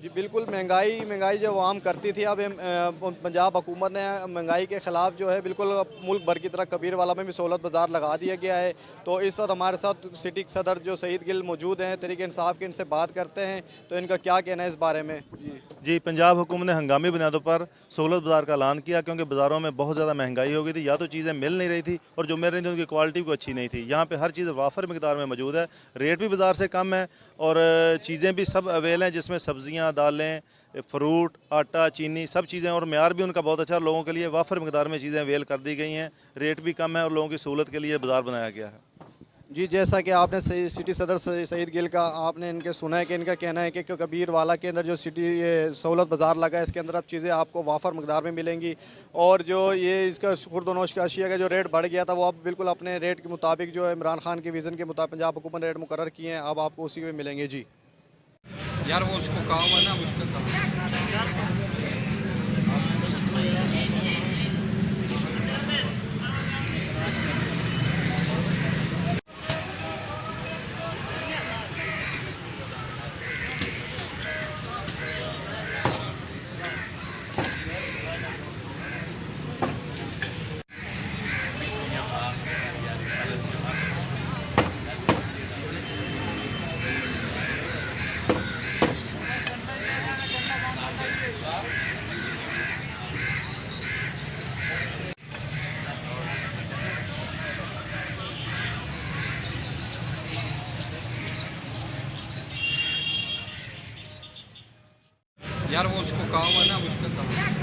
जी बिल्कुल, महंगाई जो आम करती थी, अब पंजाब हुकूमत ने महंगाई के ख़िलाफ़ जो है बिल्कुल मुल्क भर की तरह कबीर वाला में भी सहूलत बाज़ार लगा दिया गया है। तो इस वक्त हमारे साथ सिटी के सदर जो सईद गिल मौजूद हैं, तहरीक इंसाफ के, इनसे बात करते हैं तो इनका क्या कहना है इस बारे में। जी, पंजाब हुकूमत ने हंगामी बुनियादों पर सहूलत बाज़ार का ऐलान किया क्योंकि बाज़ारों में बहुत ज़्यादा महंगाई हो गई थी। या तो चीज़ें मिल नहीं रही थी और जो मिल रही थी उनकी क्वालिटी भी अच्छी नहीं थी। यहाँ पे हर चीज़ वाफर मिकदार में मौजूद है, रेट भी बाज़ार से कम है और चीज़ें भी सब अवेल हैं, जिसमें सब्ज़ियाँ, दालें, फ्रूट, आटा, चीनी सब चीज़ें, और मेयार भी उनका बहुत अच्छा, लोगों के लिए वाफर मिकदार में चीज़ें अवेल कर दी गई हैं। रेट भी कम है और लोगों की सहूलत के लिए बाज़ार बनाया गया है। जी, जैसा कि आपने सिटी सदर सईद गिल का आपने इनके सुना है कि इनका कहना है कि कबीर वाला के अंदर जो सिटी ये सहूलत बाज़ार लगा है, इसके अंदर अब चीज़ें आपको वाफर मकदार में मिलेंगी और जो ये इसका खुर्द-व-नोश का अशिया का जो रेट बढ़ गया था, वो अब बिल्कुल अपने रेट के मुताबिक जो है इमरान खान के विज़न के मुताबिक पंजाब हुकूमत ने रेट मुकर्रर किए हैं, अब आपको उसी में मिलेंगे। जी यार वो उसको काम है ना, उसका काम। यार वो उसको काम है ना, उसका काम।